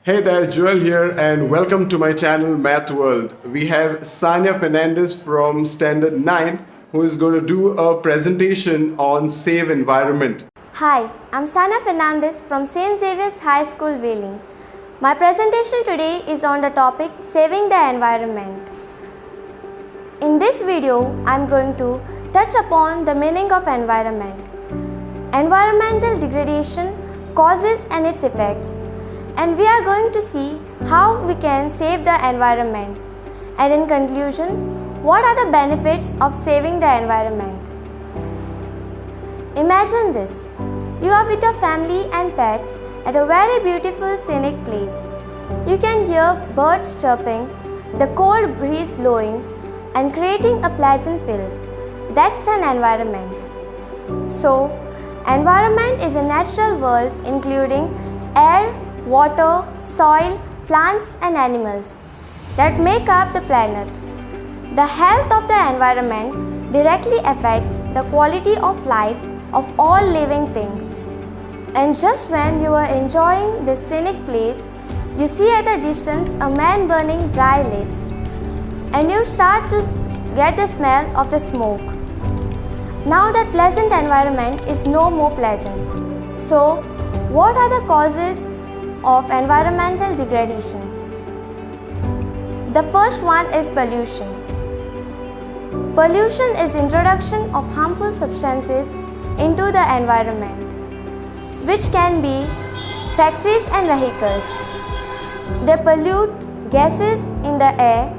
Hey there, Joel here, and welcome to my channel Math World. We have Sanya Fernandez from Standard 9 who is going to do a presentation on Save Environment. Hi, I'm Sana Fernandez from St. Xavier's High School, Wheeling. My presentation today is on the topic Saving the Environment. In this video, I'm going to touch upon the meaning of environment, environmental degradation, causes and its effects, and we are going to see how we can save the environment. And in conclusion, what are the benefits of saving the environment? Imagine this. You are with your family and pets at a very beautiful scenic place. You can hear birds chirping, the cold breeze blowing and creating a pleasant feel. That's an environment. So, environment is a natural world including air, water, soil, plants and animals that make up the planet. The health of the environment directly affects the quality of life of all living things. And just when you are enjoying this scenic place, you see at a distance a man burning dry leaves, and you start to get the smell of the smoke. Now that pleasant environment is no more pleasant. So, what are the causes of environmental degradations? The first one is pollution. Pollution is introduction of harmful substances into the environment, which can be factories and vehicles. They pollute gases in the air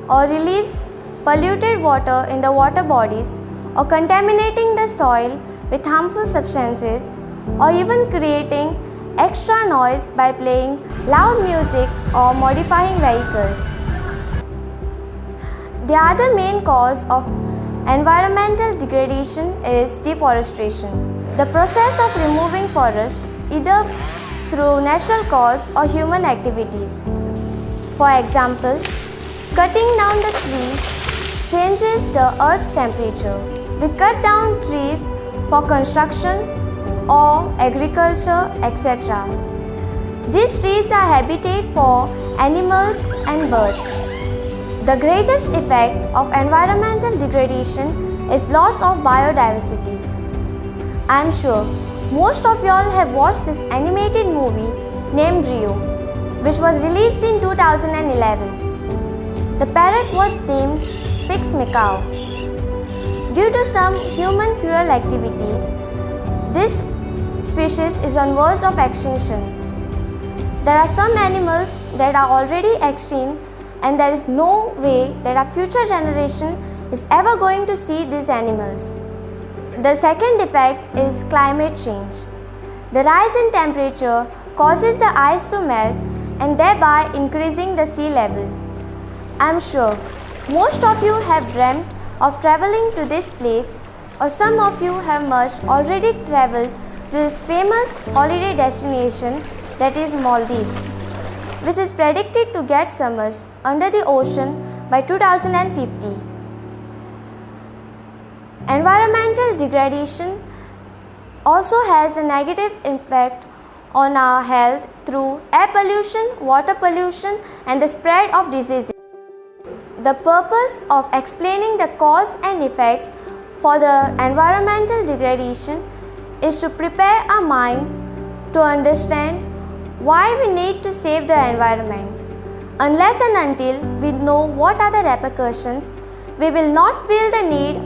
or release polluted water in the water bodies or contaminating the soil with harmful substances or even creating extra noise by playing loud music or modifying vehicles. The other main cause of environmental degradation is deforestation. The process of removing forest either through natural cause or human activities. For example, cutting down the trees changes the earth's temperature. We cut down trees for construction or agriculture, etc. These trees are habitat for animals and birds. The greatest effect of environmental degradation is loss of biodiversity. I am sure most of y'all have watched this animated movie named Rio, which was released in 2011. The parrot was named Spix Macaw. Due to some human cruel activities, this species is on verge of extinction. There are some animals that are already extinct, and there is no way that our future generation is ever going to see these animals. The second effect is climate change. The rise in temperature causes the ice to melt and thereby increasing the sea level. I am sure most of you have dreamt of traveling to this place, or some of you have must already traveled to this famous holiday destination, that is Maldives, which is predicted to get submerged under the ocean by 2050. Environmental degradation also has a negative impact on our health through air pollution, water pollution, and the spread of diseases. The purpose of explaining the cause and effects for the environmental degradation is to prepare our mind to understand why we need to save the environment. Unless and until we know what are the repercussions, we will not feel the need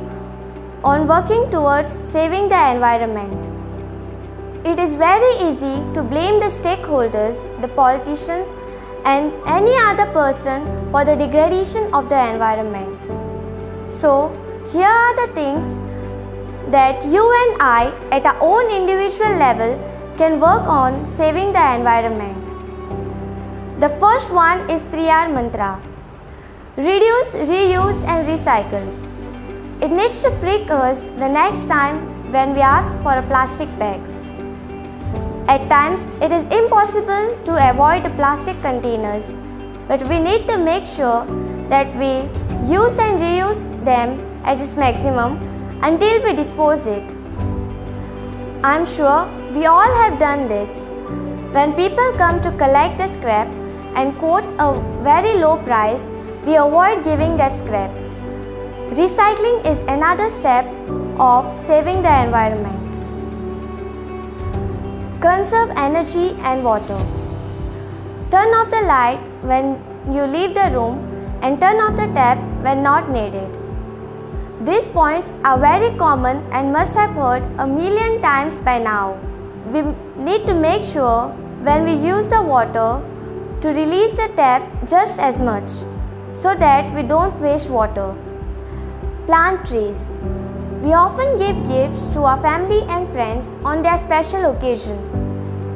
on working towards saving the environment. It is very easy to blame the stakeholders, the politicians, and any other person for the degradation of the environment. So, here are the things that you and I at our own individual level can work on saving the environment. The first one is 3R mantra. Reduce, reuse and recycle. It needs to prick us the next time when we ask for a plastic bag. At times, it is impossible to avoid the plastic containers, but we need to make sure that we use and reuse them at its maximum until we dispose it. I am sure we all have done this. When people come to collect the scrap and quote a very low price, we avoid giving that scrap. Recycling is another step of saving the environment. Conserve energy and water. Turn off the light when you leave the room and turn off the tap when not needed. These points are very common and must have heard a million times by now. We need to make sure when we use the water to release the tap just as much so that we don't waste water. Plant trees. We often give gifts to our family and friends on their special occasion.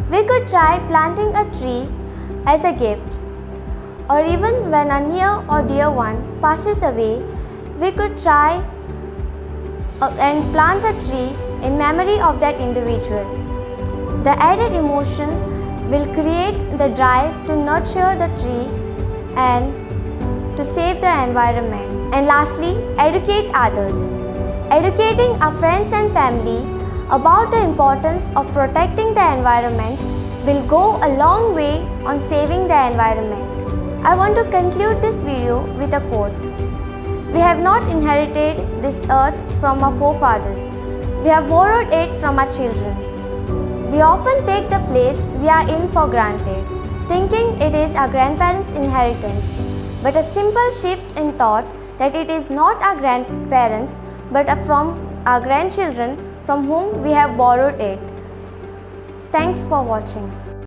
We could try planting a tree as a gift, or even when a near or dear one passes away, we could try and plant a tree in memory of that individual. The added emotion will create the drive to nurture the tree and to save the environment. And lastly, educate others. Educating our friends and family about the importance of protecting the environment will go a long way on saving the environment. I want to conclude this video with a quote. We have not inherited this earth from our forefathers. We have borrowed it from our children. We often take the place we are in for granted, thinking it is our grandparents' inheritance. But a simple shift in thought that it is not our grandparents but from our grandchildren from whom we have borrowed it. Thanks for watching.